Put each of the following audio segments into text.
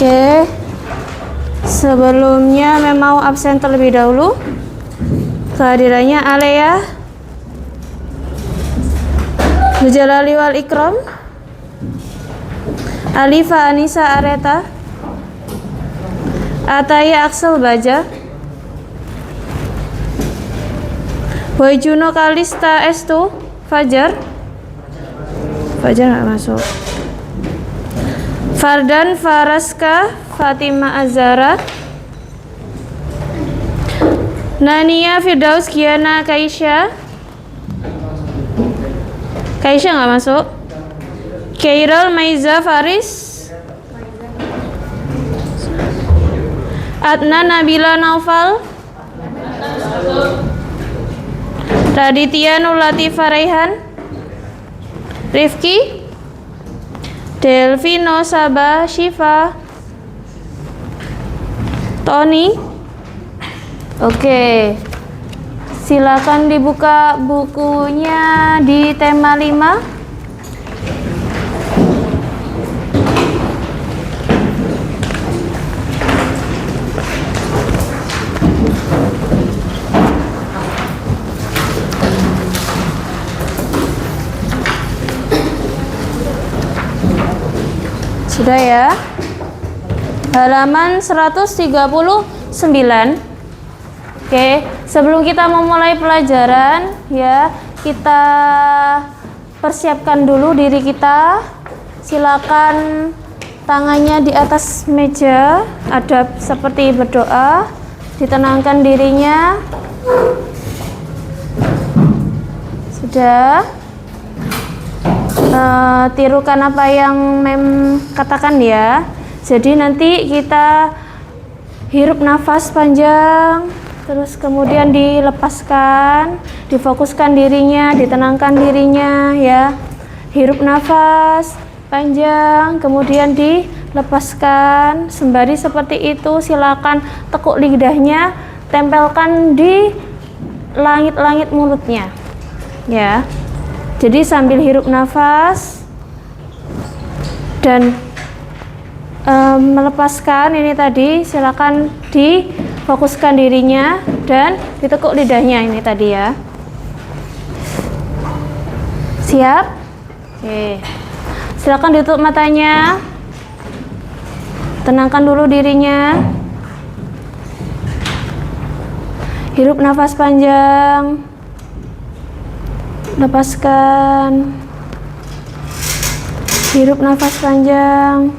Oke. Sebelumnya memang absen terlebih dahulu. Kehadirannya Alea Mujalali wal Ikram, Alifa Anisa Areta, Ataya Aksel Baja, Boy Juno Kalista Estu, Fajar nggak masuk. Fardan Faraska Fatima Azara, Nania Firdaus Giana Kaisha nggak masuk. Kairul Maiza Faris, Adnan Nabila Naufal, Raditya Nurlatifah Raihan, Rifki, Delvino Sabah Syifa, Tony. Oke. Silakan dibuka bukunya di tema 5. Sudah ya? Halaman 139. Oke, sebelum kita memulai pelajaran ya, kita persiapkan dulu diri kita. Silakan tangannya di atas meja, adab seperti berdoa, ditenangkan dirinya. Sudah? Tirukan apa yang Mem katakan ya. Jadi nanti kita hirup nafas panjang, terus kemudian dilepaskan, difokuskan dirinya, ditenangkan dirinya ya. Hirup nafas panjang, kemudian dilepaskan sembari seperti itu. Silakan tekuk lidahnya, tempelkan di langit-langit mulutnya ya. Jadi sambil hirup nafas dan melepaskan ini tadi, silakan difokuskan dirinya dan ditekuk lidahnya ini tadi ya. Siap? Oke. Silakan ditutup matanya. Tenangkan dulu dirinya. Hirup nafas panjang. Lepaskan. Hirup nafas panjang.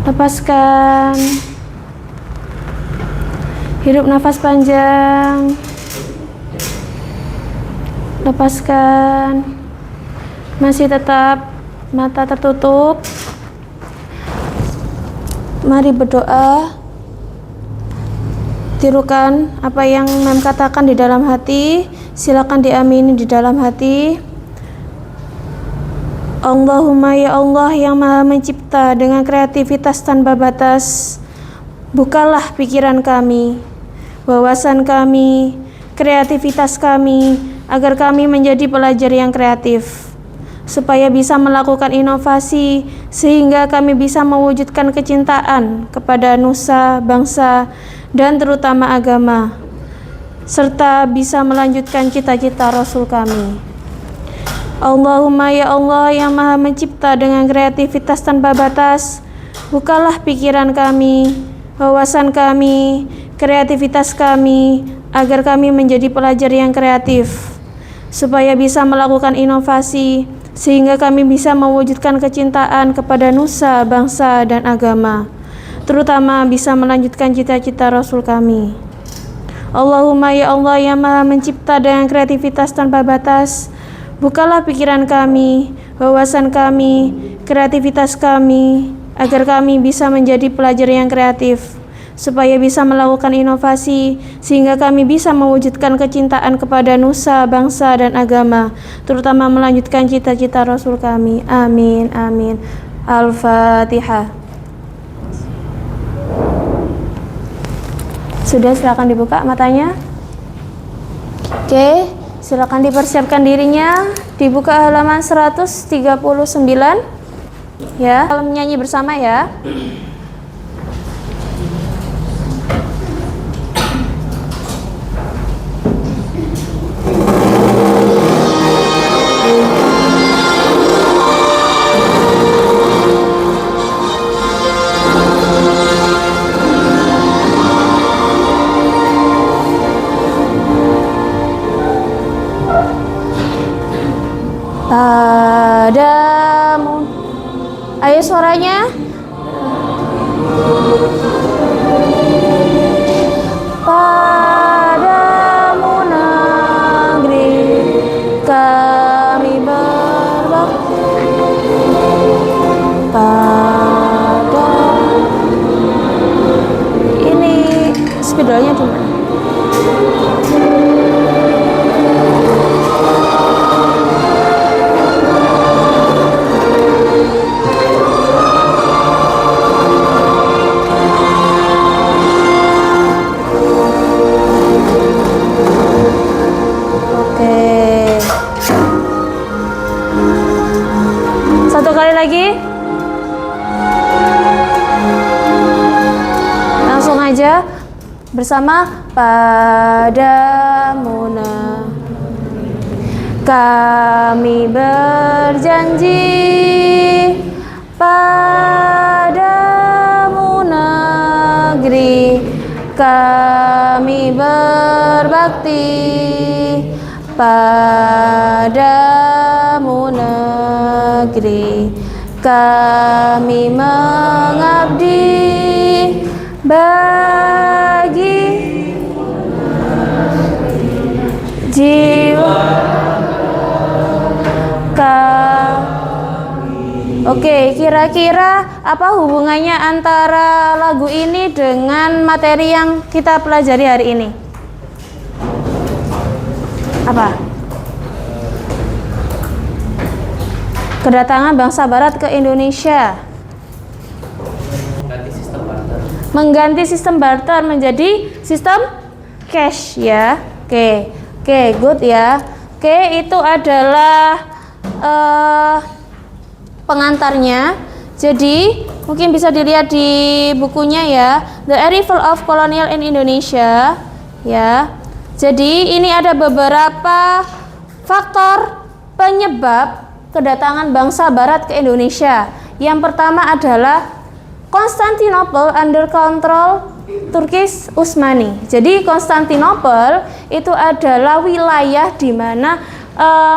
Lepaskan. Hirup nafas panjang. Lepaskan. Masih tetap mata tertutup. Mari berdoa. Tirukan apa yang Mem katakan di dalam hati. Silakan diamini di dalam hati. Allahumma ya Allah yang Maha Mencipta dengan kreativitas tanpa batas, bukalah pikiran kami, wawasan kami, kreativitas kami, agar kami menjadi pelajar yang kreatif, supaya bisa melakukan inovasi, sehingga kami bisa mewujudkan kecintaan kepada nusa, bangsa, dan terutama agama, serta bisa melanjutkan cita-cita Rasul kami. Allahumma ya Allah yang Maha Mencipta dengan kreativitas tanpa batas, bukalah pikiran kami, wawasan kami, kreativitas kami, agar kami menjadi pelajar yang kreatif, supaya bisa melakukan inovasi, sehingga kami bisa mewujudkan kecintaan kepada nusa, bangsa, dan agama, terutama bisa melanjutkan cita-cita Rasul kami. Allahumma ya Allah yang Maha Mencipta dengan kreativitas tanpa batas, bukalah pikiran kami, wawasan kami, kreativitas kami, agar kami bisa menjadi pelajar yang kreatif, supaya bisa melakukan inovasi, sehingga kami bisa mewujudkan kecintaan kepada nusa, bangsa, dan agama, terutama melanjutkan cita-cita Rasul kami. Amin, amin. Al-Fatihah. Sudah, silakan dibuka matanya. Oke, silakan dipersiapkan dirinya. Dibuka halaman 139. Ya, kalau menyanyi bersama ya. Padamu, ayo suaranya. Padamu negeri kami berbakti, pada ini spidolnya di mana? Satu kali lagi. Langsung aja bersama. Padamu kami berjanji, padamu negeri kami berbakti, padamu negeri kami mengabdi, bagi jiwa Oke, kira-kira apa hubungannya antara lagu ini dengan materi yang kita pelajari hari ini? Apa? Kedatangan bangsa barat ke Indonesia. Mengganti sistem barter menjadi sistem cash ya. Oke, good ya. Oke, itu adalah pengantarnya. Jadi mungkin bisa dilihat di bukunya ya, The Arrival of Colonial in Indonesia ya. Jadi ini ada beberapa faktor penyebab kedatangan bangsa barat ke Indonesia. Yang pertama adalah Konstantinopel under control Turkish Utsmani. Jadi Konstantinopel itu adalah wilayah di mana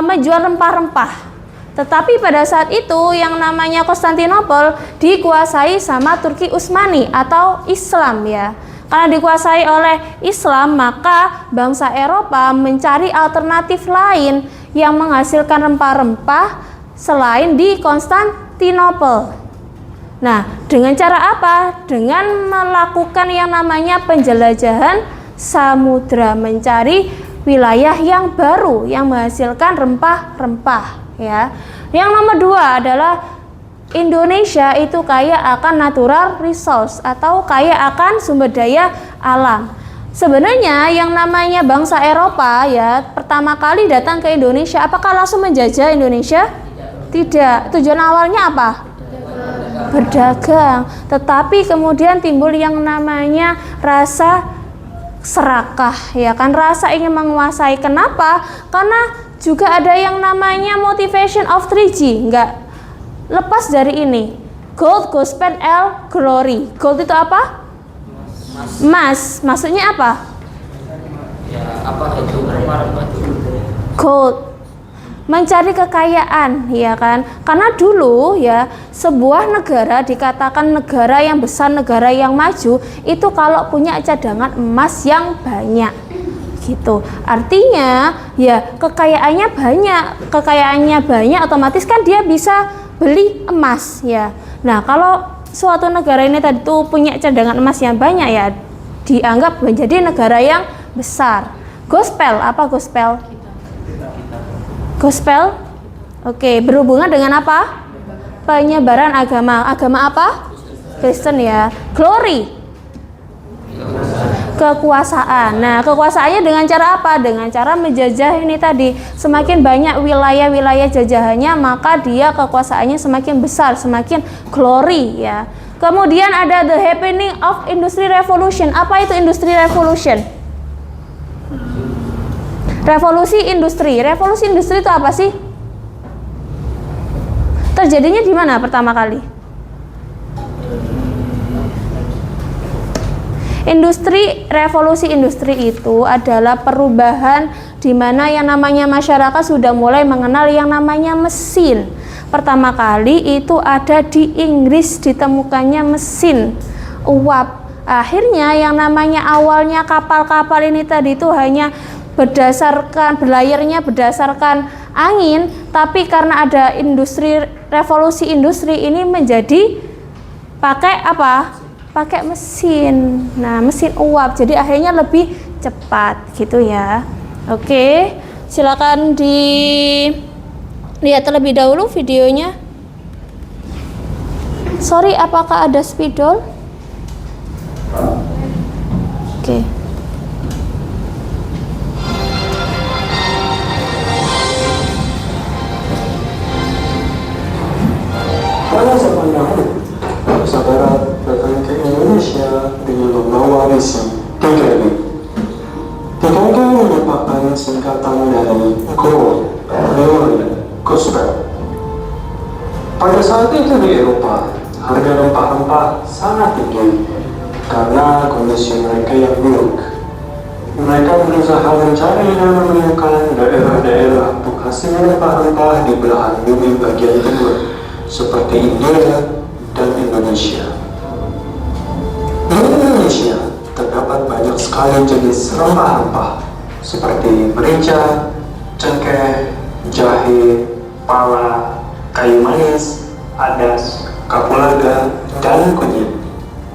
menjual rempah-rempah. Tetapi pada saat itu yang namanya Konstantinopel dikuasai sama Turki Utsmani atau Islam ya. Karena dikuasai oleh Islam, maka bangsa Eropa mencari alternatif lain yang menghasilkan rempah-rempah selain di Konstantinopel. Nah, dengan cara apa? Dengan melakukan yang namanya penjelajahan samudra, mencari wilayah yang baru yang menghasilkan rempah-rempah ya. Yang nomor dua adalah Indonesia itu kaya akan natural resource atau kaya akan sumber daya alam. Sebenarnya yang namanya bangsa Eropa ya pertama kali datang ke Indonesia, apakah langsung menjajah Indonesia? Tidak. Tujuan awalnya apa? Berdagang. Tetapi kemudian timbul yang namanya rasa serakah ya kan, rasa ingin menguasai. Kenapa? Karena juga ada yang namanya motivation of 3G, enggak lepas dari ini. Gold, gospel, glory. Gold itu apa? Emas. Maksudnya apa? Ya, apa itu rempah-rempah itu? Gold. Mencari kekayaan, ya kan? Karena dulu ya sebuah negara dikatakan negara yang besar, negara yang maju itu kalau punya cadangan emas yang banyak. Gitu. Artinya ya kekayaannya banyak otomatis kan dia bisa beli emas ya. Nah, kalau suatu negara ini tadi tuh punya cadangan emas yang banyak ya dianggap menjadi negara yang besar. Gospel, apa gospel? Gospel, oke, berhubungan dengan apa? Penyebaran agama. Agama apa? Kristen ya. Glory. kekuasaan. Nah, kekuasaannya dengan cara apa? Dengan cara menjajah ini tadi. Semakin banyak wilayah-wilayah jajahannya, maka dia kekuasaannya semakin besar, semakin glory ya. Kemudian ada the happening of industry revolution. Apa itu industri revolution? Revolusi industri. Revolusi industri itu apa sih? Terjadinya di mana pertama kali? Revolusi industri itu adalah perubahan di mana yang namanya masyarakat sudah mulai mengenal yang namanya mesin. Pertama kali itu ada di Inggris ditemukannya mesin uap. Akhirnya yang namanya awalnya kapal-kapal ini tadi itu hanya berlayarnya berdasarkan angin, tapi karena ada revolusi industri ini menjadi pakai apa? Pakai mesin. Nah, mesin uap. Jadi akhirnya lebih cepat gitu ya. Oke, silakan dilihat terlebih dahulu videonya. Sorry, apakah ada spidol? Oke. Pada zaman dahulu, bangsa Barat datang ke Indonesia dengan membawa misi 3G. 3G merupakan singkatan dari Gold, Glory, Gospel. Pada saat itu di Eropa, harga rempah-rempah sangat tinggi karena kondisi mereka yang buruk. Mereka berusaha mencari dan menemukan daerah-daerah penghasil rempah-rempah di belahan bumi bagian timur, seperti India dan Indonesia. Di Indonesia terdapat banyak sekali jenis rempah-rempah seperti merica, cengkeh, jahe, pala, kayu manis, adas, kapulaga, dan kunyit.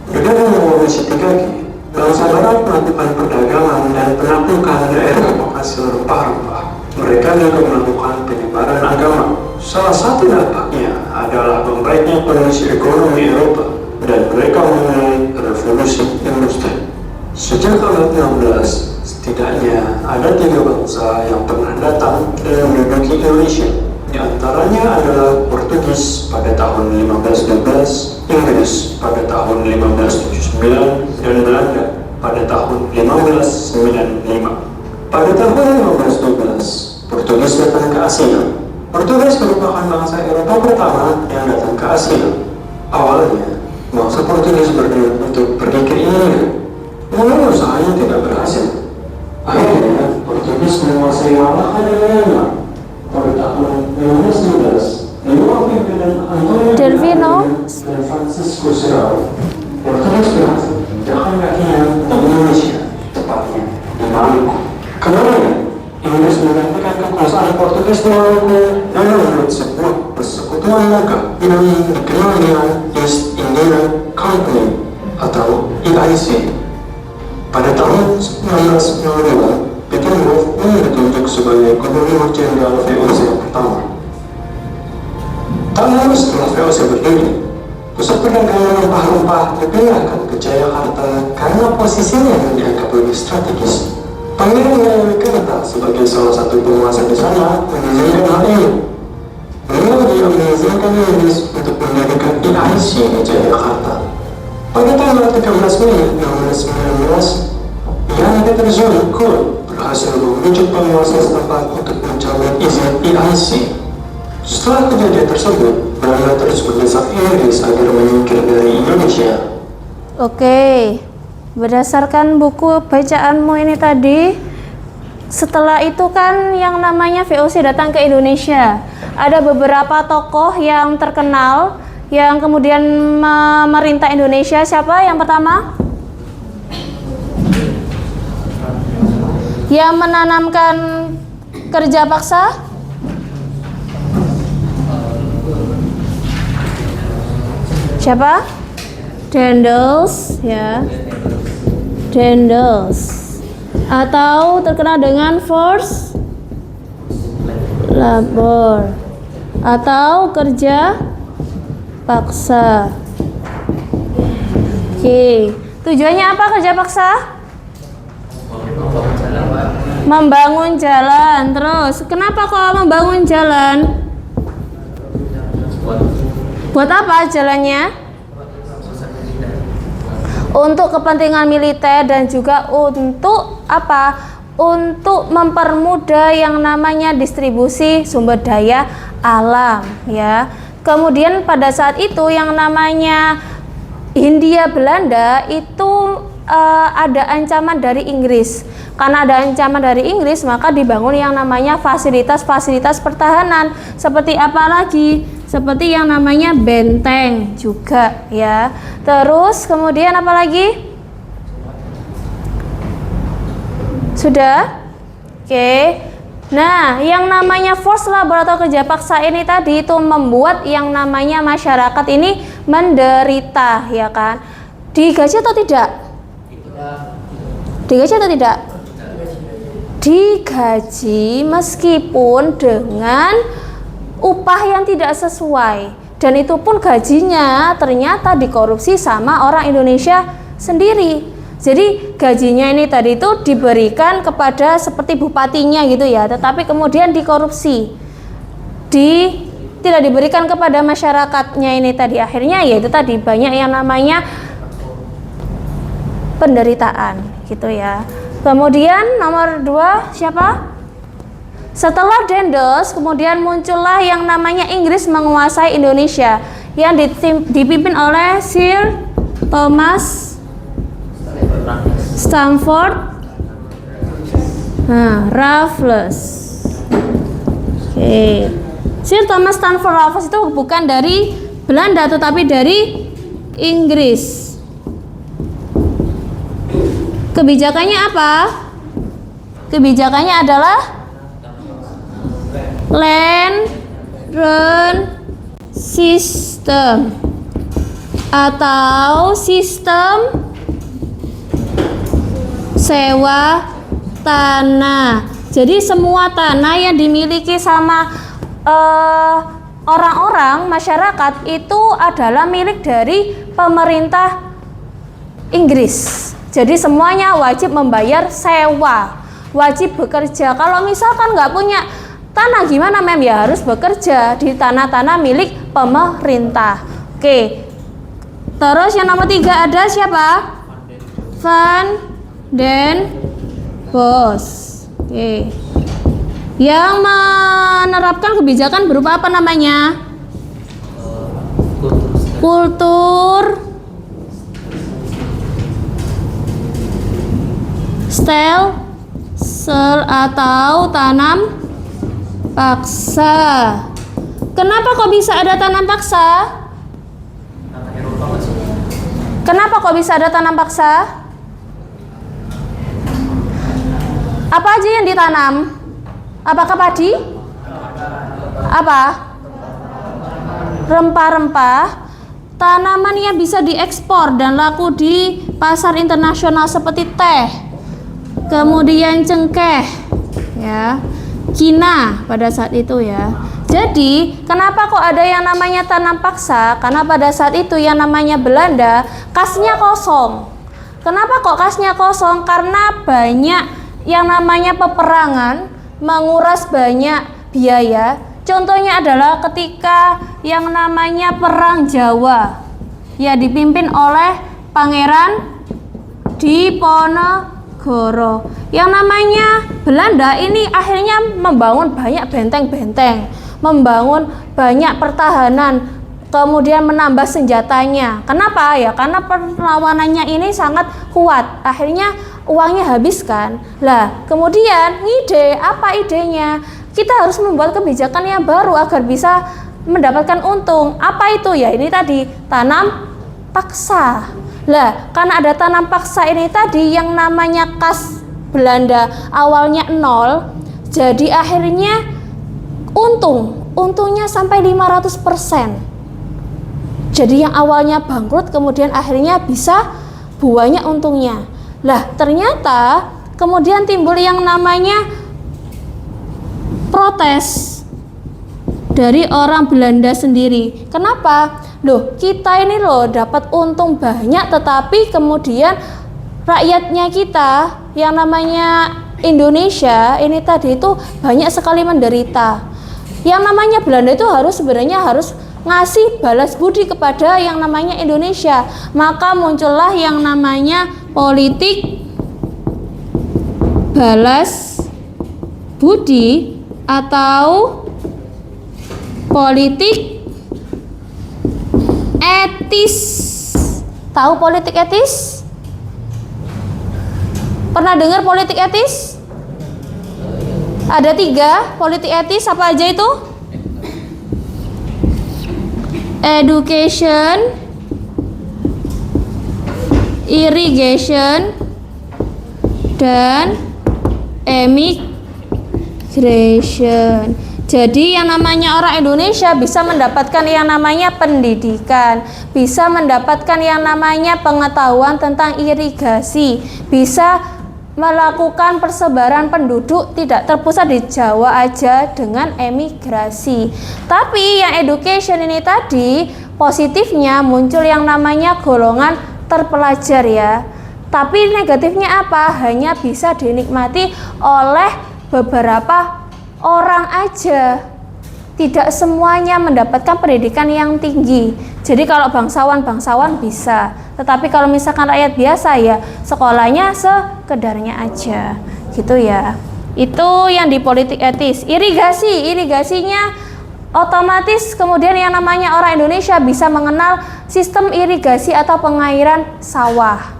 Dengan membawa misi 3G, bangsa Barat melakukan perdagangan dan penaklukan daerah penghasil rempah-rempah. Mereka juga melakukan penyebaran agama. Salah satu dampaknya adalah membaiknya kondisi ekonomi Eropa dan mereka memulai revolusi industri. Sejak abad 16, setidaknya ada 3 bangsa yang pernah datang dan menduduki Indonesia. Di antaranya adalah Portugis pada tahun 1512, Inggris pada tahun 1579, dan Belanda pada tahun 1595. Pada tahun 1512, Portugis datang ke Asia. Portugis merupakan bangsa Eropa pertama yang datang ke Asia. Awalnya, bangsa Portugis berniat untuk pergi ke India, namun usahanya tidak berhasil. Akhirnya, Portugis menguasai Malaka dan Myanmar. Pada tahun 1512, lewat pimpinan Antonio Delvino dan Francisco Serrao, Portugis berhasil memindahkan kakinya ke Indonesia, tepatnya di Maluku. Kemudian, Inggris menggantikan kekuasaan Portugis di Maluku dan membuat sebuah persekutuan dagang yang dikenal dengan East India Company atau EIC. Pada tahun 1992, Peter Wolf ditunjuk sebagai Gubernur Jenderal VOC yang pertama. Tak lama setelah VOC berdiri, pusat perdagangan rempah-rempah dipindahkan ke Jayakarta karena posisinya yang dianggap lebih strategis. Pangeran Yogyakarta sebagai salah satu penguasa di sana mengizinkan hal ini. Beliau juga mengizinkan Inggris untuk mendirikan EIC di Jayakarta. Pada tanggal 13 Mei 1919, Jan Peter Zoon berhasil membujuk penguasa setempat untuk mencabut izin EIC. Setelah kejadian tersebut, Belanda terus mendesak Inggris agar menyingkir dari Indonesia. Oke, berdasarkan buku bacaanmu ini tadi, setelah itu kan yang namanya VOC datang ke Indonesia. Ada beberapa tokoh yang terkenal yang kemudian memerintah Indonesia. Siapa yang pertama? Yang menanamkan kerja paksa? Siapa? Daendels, ya. Daendels. Atau terkenal dengan forced labor atau kerja paksa. Oke, tujuannya apa kerja paksa? Membangun jalan. Terus, kenapa kok membangun jalan? Buat apa jalannya? Untuk kepentingan militer dan juga untuk apa? Untuk mempermudah yang namanya distribusi sumber daya alam, ya. Kemudian pada saat itu yang namanya Hindia Belanda itu ada ancaman dari Inggris. Karena ada ancaman dari Inggris, maka dibangun yang namanya fasilitas-fasilitas pertahanan. Seperti apa lagi? Seperti yang namanya benteng juga, ya. Terus kemudian apa lagi? Sudah? Oke. Nah, yang namanya forced labor atau kerja paksa ini tadi itu membuat yang namanya masyarakat ini menderita, ya kan? Digaji atau tidak? Digaji atau tidak? Digaji meskipun dengan upah yang tidak sesuai, dan itu pun gajinya ternyata dikorupsi sama orang Indonesia sendiri. Jadi gajinya ini tadi itu diberikan kepada seperti bupatinya gitu ya, tetapi kemudian dikorupsi, tidak diberikan kepada masyarakatnya ini tadi. Akhirnya ya itu tadi banyak yang namanya penderitaan gitu ya. Kemudian nomor 2 siapa? Setelah Daendels, kemudian muncullah yang namanya Inggris menguasai Indonesia yang dipimpin oleh Sir Thomas Stamford Raffles. Oke. Sir Thomas Stamford Raffles itu bukan dari Belanda tetapi dari Inggris. Kebijakannya apa? Kebijakannya adalah land rent system atau sistem sewa tanah. Jadi semua tanah yang dimiliki sama orang-orang masyarakat itu adalah milik dari pemerintah Inggris. Jadi semuanya wajib membayar sewa, wajib bekerja. Kalau misalkan nggak punya tanah gimana mem? Ya harus bekerja di tanah-tanah milik pemerintah. Oke. Terus yang nomor 3 ada siapa? Van den Bosch. Oke. Yang menerapkan kebijakan berupa apa namanya? Kultur sel atau tanam paksa. Kenapa kok bisa ada tanam paksa? Kenapa kok bisa ada tanam paksa? Apa aja yang ditanam? Apakah padi? Apa? Rempah-rempah. Tanaman yang bisa diekspor dan laku di pasar internasional seperti teh, kemudian cengkeh, ya, Cina pada saat itu ya. Jadi kenapa kok ada yang namanya tanam paksa? Karena pada saat itu yang namanya Belanda kasnya kosong. Kenapa kok kasnya kosong? Karena banyak yang namanya peperangan, menguras banyak biaya. Contohnya adalah ketika yang namanya Perang Jawa, ya dipimpin oleh Pangeran Diponegoro. Yang namanya Belanda ini akhirnya membangun banyak benteng-benteng, membangun banyak pertahanan, kemudian menambah senjatanya. Kenapa? Ya karena perlawanannya ini sangat kuat. Akhirnya uangnya habiskan. Lah, kemudian apa idenya? Kita harus membuat kebijakan yang baru agar bisa mendapatkan untung. Apa itu? Ya ini tadi, tanam paksa. Lah, karena ada tanam paksa ini tadi yang namanya kas Belanda awalnya 0, jadi akhirnya untungnya sampai 500%. Jadi yang awalnya bangkrut kemudian akhirnya bisa banyak untungnya. Lah, ternyata kemudian timbul yang namanya protes dari orang Belanda sendiri. Kenapa? Loh, kita ini loh dapat untung banyak tetapi kemudian rakyatnya kita yang namanya Indonesia ini tadi itu banyak sekali menderita. Yang namanya Belanda itu sebenarnya harus ngasih balas budi kepada yang namanya Indonesia. Maka muncullah yang namanya politik balas budi atau politik etis. Tahu politik etis? Pernah dengar politik etis? Ada 3 politik etis, apa aja itu? Education, irrigation, dan immigration. Jadi yang namanya orang Indonesia bisa mendapatkan yang namanya pendidikan, bisa mendapatkan yang namanya pengetahuan tentang irigasi, bisa melakukan persebaran penduduk tidak terpusat di Jawa aja dengan emigrasi. Tapi yang education ini tadi positifnya muncul yang namanya golongan terpelajar ya. Tapi negatifnya apa? Hanya bisa dinikmati oleh beberapa orang aja. Tidak semuanya mendapatkan pendidikan yang tinggi. Jadi kalau bangsawan bisa, tetapi kalau misalkan rakyat biasa ya sekolahnya sekedarnya aja, gitu ya. Itu yang di politik etis. Irigasinya otomatis kemudian yang namanya orang Indonesia bisa mengenal sistem irigasi atau pengairan sawah.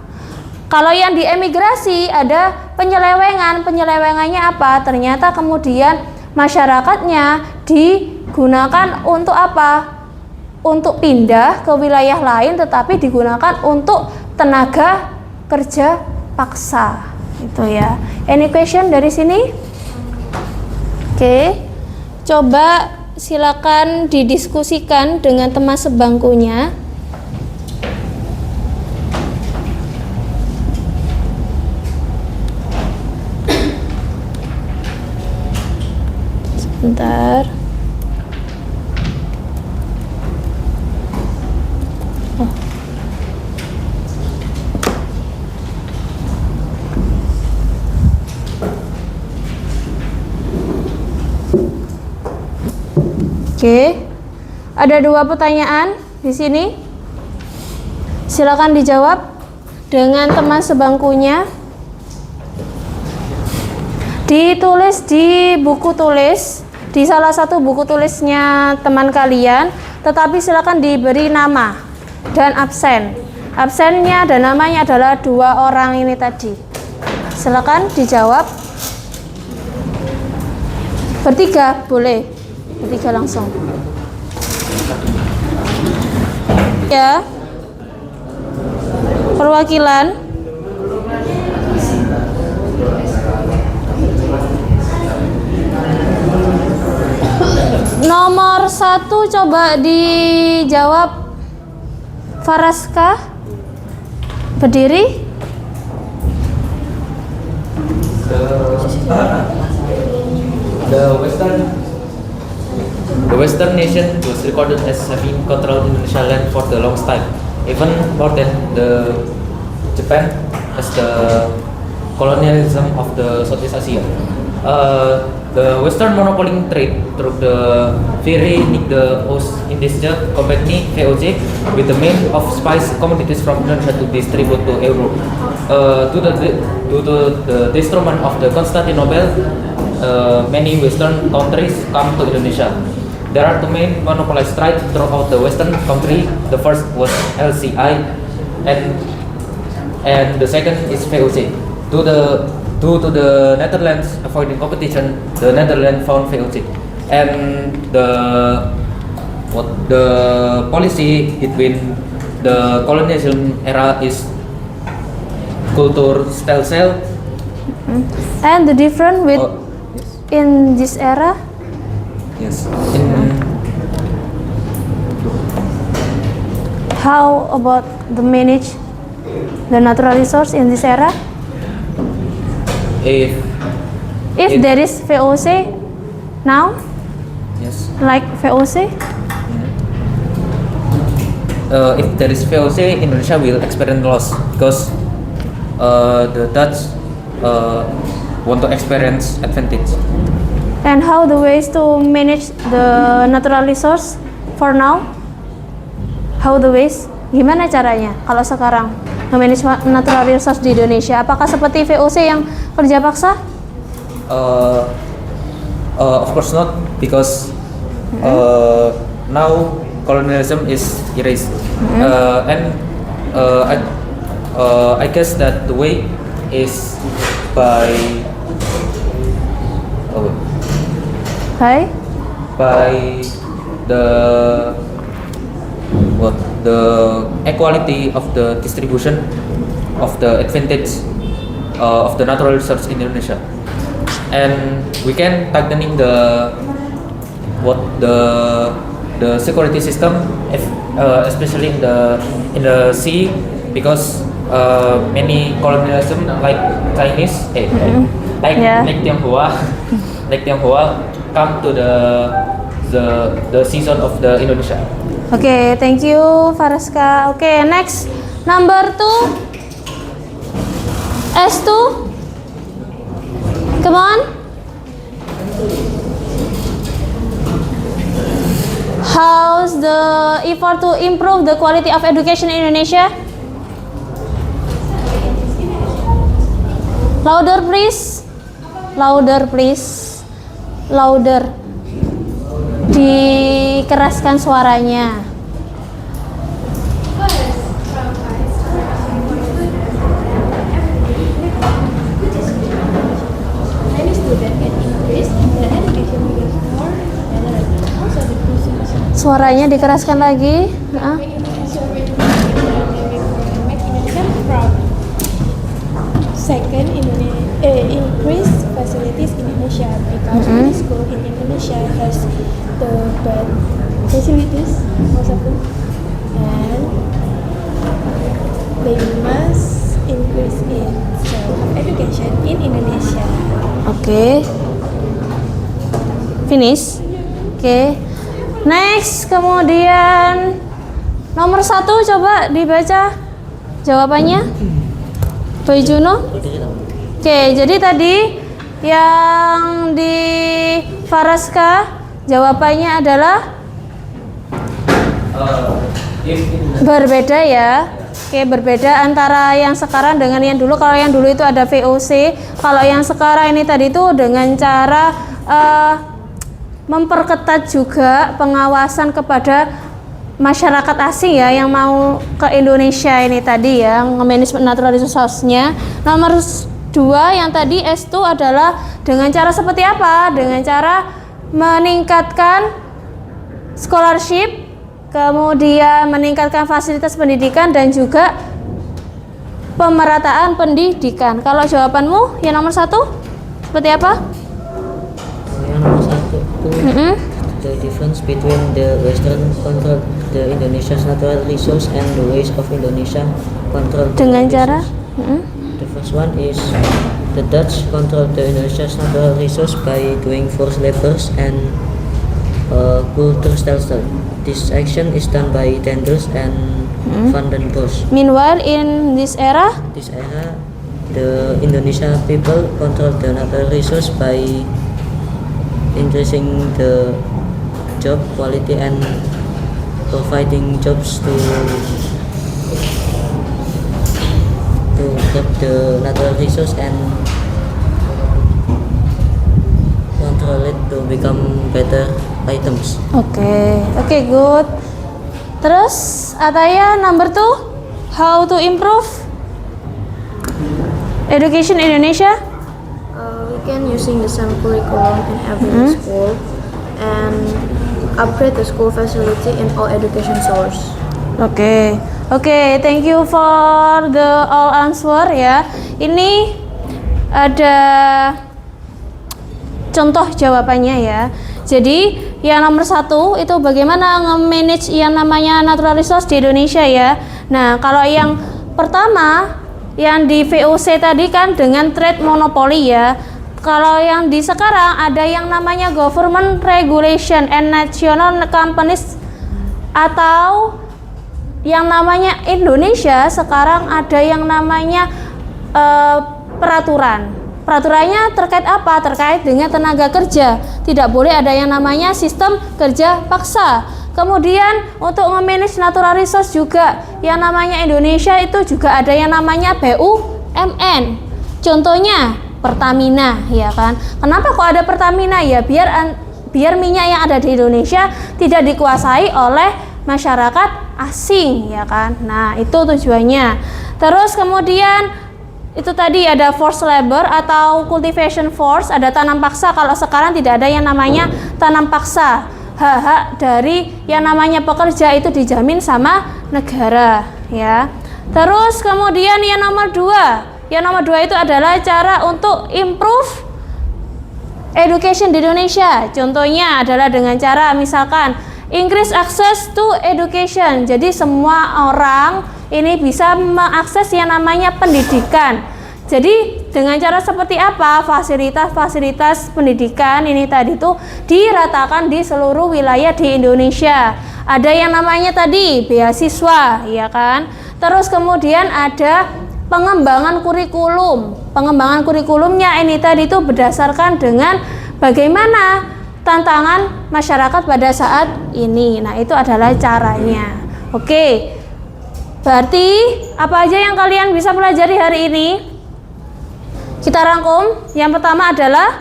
Kalau yang di emigrasi ada penyelewengannya apa? Ternyata kemudian masyarakatnya digunakan untuk apa? Untuk pindah ke wilayah lain, tetapi digunakan untuk tenaga kerja paksa. Itu ya. Any question dari sini? Oke. Coba silakan didiskusikan dengan teman sebangkunya. Sebentar. Oke. Ada 2 pertanyaan di sini. Silakan dijawab dengan teman sebangkunya. Ditulis di buku tulis, di salah satu buku tulisnya teman kalian, tetapi silakan diberi nama dan absen. Absennya dan namanya adalah 2 orang ini tadi. Silakan dijawab. Bertiga boleh. Bertiga langsung. Ya. Perwakilan. Nomor 1 coba dijawab. Faraska. Berdiri. The Western nation was recorded as having controlled Indonesia land for the longest time, even more than the Japan as the colonialism of the Southeast Asia. The Western monopoly trade through the very the Ostindische Company (VOC) with the main of spice commodities from Indonesia to distribute to Europe. Due to the destruction of the Constantinople, many Western countries come to Indonesia. There are 2 main monopolized trade throughout the Western country. The first was LCI, and the second is VOC. Due to the Netherlands avoiding competition, the Netherlands found VOC, and the policy between the colonialism era is culture stelsel. And the difference with Yes. in this era? Yes. How about the manage the natural resource in this era? If there is VOC now, Yes. like VOC, If there is VOC, Indonesia will experience loss because the Dutch want to experience advantage. And how the ways to manage the natural resource for now? How the ways? Gimana caranya kalau sekarang manage natural resource di Indonesia? Apakah seperti VOC yang kerja paksa? Of course not, because now colonialism is erased, and I guess that the way is by the equality of the distribution of the advantage of the natural resource in Indonesia, and we can tightening the security system, especially in the sea, because many colonialism like Chinese, like Tionghoa, like Tionghoa come to the season of the Indonesia. Okay, thank you Faraska. Okay, next number 2, S2. Come on. How's the effort to improve the quality of education in Indonesia? Louder please. Louder please. Louder. Dikeraskan suaranya. Suaranya dikeraskan lagi. Second, increase facilities in Indonesia, because any school in Indonesia has the bad facilities, most of them, and they must increase in education in Indonesia. Oke. Finish. Oke. Next, kemudian nomor 1 coba dibaca jawabannya. Boy Juno. Oke, jadi tadi yang di Faraska jawabannya adalah berbeda ya. Oke, berbeda antara yang sekarang dengan yang dulu. Kalau yang dulu itu ada VOC, kalau yang sekarang ini tadi itu dengan cara memperketat juga pengawasan kepada masyarakat asing ya yang mau ke Indonesia ini tadi ya, nge-manage natural resource-nya. Nomor 2 yang tadi S2 adalah dengan cara seperti apa? Dengan cara meningkatkan scholarship, kemudian meningkatkan fasilitas pendidikan dan juga pemerataan pendidikan. Kalau jawabanmu yang nomor 1 seperti apa? Yang nomor 1 itu the difference between the Western control the Indonesia's natural resource and the ways of Indonesia control Dengan cara The first one is the Dutch control the Indonesia's natural resource by doing forced labors and cultuurstelsel. This action is done by tenders and Van den Bosch. Meanwhile in this era, the Indonesia people control the natural resource by increasing the job quality and providing jobs to get the natural resource and control it to become better items. Okay, good. Terus Ataya number 2, how to improve education in Indonesia? We can using the same curriculum in every school and upgrade the school facility in all education source. Oke, thank you for the all answer ya. Ini ada contoh jawabannya ya. Jadi yang nomor 1 itu bagaimana nge-manage yang namanya natural resource di Indonesia ya. Nah, kalau yang pertama yang di VOC tadi kan dengan trade monopoly ya. Kalau yang di sekarang ada yang namanya government regulation and national companies, atau yang namanya Indonesia sekarang ada yang namanya peraturan. Peraturannya terkait apa? Terkait dengan tenaga kerja. Tidak boleh ada yang namanya sistem kerja paksa. Kemudian untuk memanage natural resource juga, yang namanya Indonesia itu juga ada yang namanya BUMN. Contohnya Pertamina, ya kan? Kenapa kok ada Pertamina? Ya biar minyak yang ada di Indonesia tidak dikuasai oleh masyarakat asing, ya kan? Nah, itu tujuannya. Terus kemudian itu tadi ada forced labor atau cultivation force, ada tanam paksa. Kalau sekarang tidak ada yang namanya tanam paksa. Hak-hak dari yang namanya pekerja itu dijamin sama negara, ya. Terus kemudian yang nomor dua itu adalah cara untuk improve education di Indonesia. Contohnya adalah dengan cara misalkan increase access to education. Jadi semua orang ini bisa mengakses yang namanya pendidikan. Jadi dengan cara seperti apa? Fasilitas pendidikan ini tadi tuh diratakan di seluruh wilayah di Indonesia. Ada yang namanya tadi beasiswa, ya kan? Terus kemudian ada pengembangan kurikulum. Pengembangan kurikulumnya ini tadi tuh berdasarkan dengan bagaimana tantangan masyarakat pada saat ini. Nah, itu adalah caranya. Oke. Berarti apa aja yang kalian bisa pelajari hari ini? Kita rangkum. Yang pertama adalah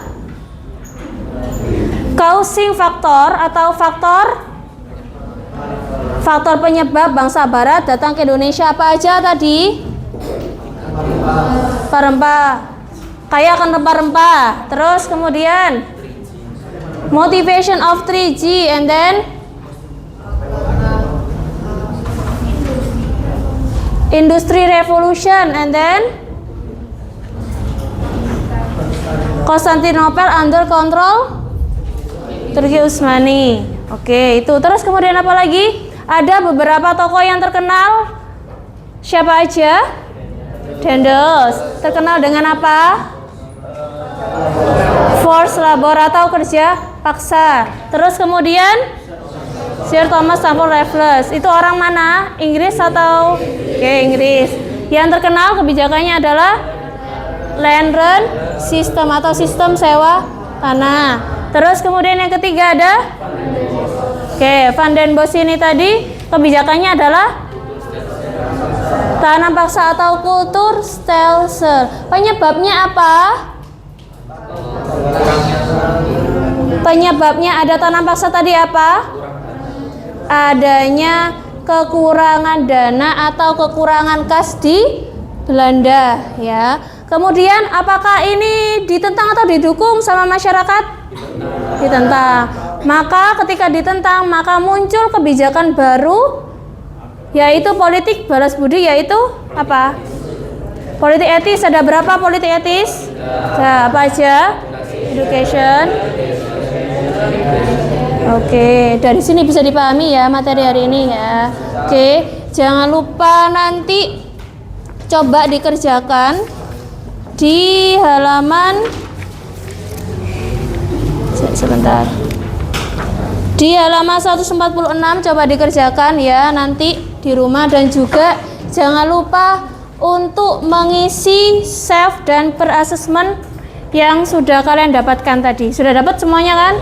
causing factor atau faktor penyebab bangsa barat datang ke Indonesia. Apa aja tadi? Rempah-rempah. Kaya akan rempah-rempah. Terus kemudian motivation of 3G, and then Industry Revolution, and then Konstantinopel under control Turki Utsmani. Oke, itu. Terus kemudian apa lagi? Ada beberapa tokoh yang terkenal. Siapa aja? Daendels. Terkenal dengan apa? Forced labor atau kerja paksa. Terus kemudian Sir Thomas Stamford Raffles. Itu orang mana? Inggris atau? Oke, Inggris. Yang terkenal kebijakannya adalah land rent system atau sistem sewa tanah. Terus kemudian yang ketiga ada Van den Bosch. Ini tadi kebijakannya adalah tanam paksa atau kultur stelsel. Penyebabnya apa? Penyebabnya ada tanam paksa tadi apa? Adanya kekurangan dana atau kekurangan kas di Belanda, ya. Kemudian apakah ini ditentang atau didukung sama masyarakat? Ditentang. Maka ketika ditentang, maka muncul kebijakan baru, yaitu politik balas budi, yaitu apa? Politik etis. Ada berapa politik etis? Nah, apa aja? Education. Oke, dari sini bisa dipahami ya materi hari ini ya. Oke, jangan lupa nanti coba dikerjakan di halaman sebentar. Di halaman 146 coba dikerjakan ya nanti di rumah, dan juga jangan lupa untuk mengisi self dan per assessment yang sudah kalian dapatkan tadi. Sudah dapat semuanya kan?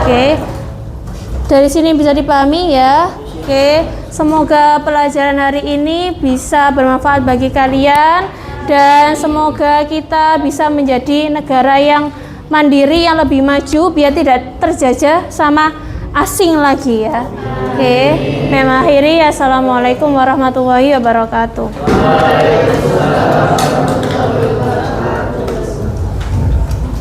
Oke. Dari sini bisa dipahami ya. Oke, semoga pelajaran hari ini bisa bermanfaat bagi kalian, dan semoga kita bisa menjadi negara yang mandiri, yang lebih maju, biar tidak terjajah sama asing lagi ya. Oke, mengakhiri. Assalamualaikum warahmatullahi wabarakatuh.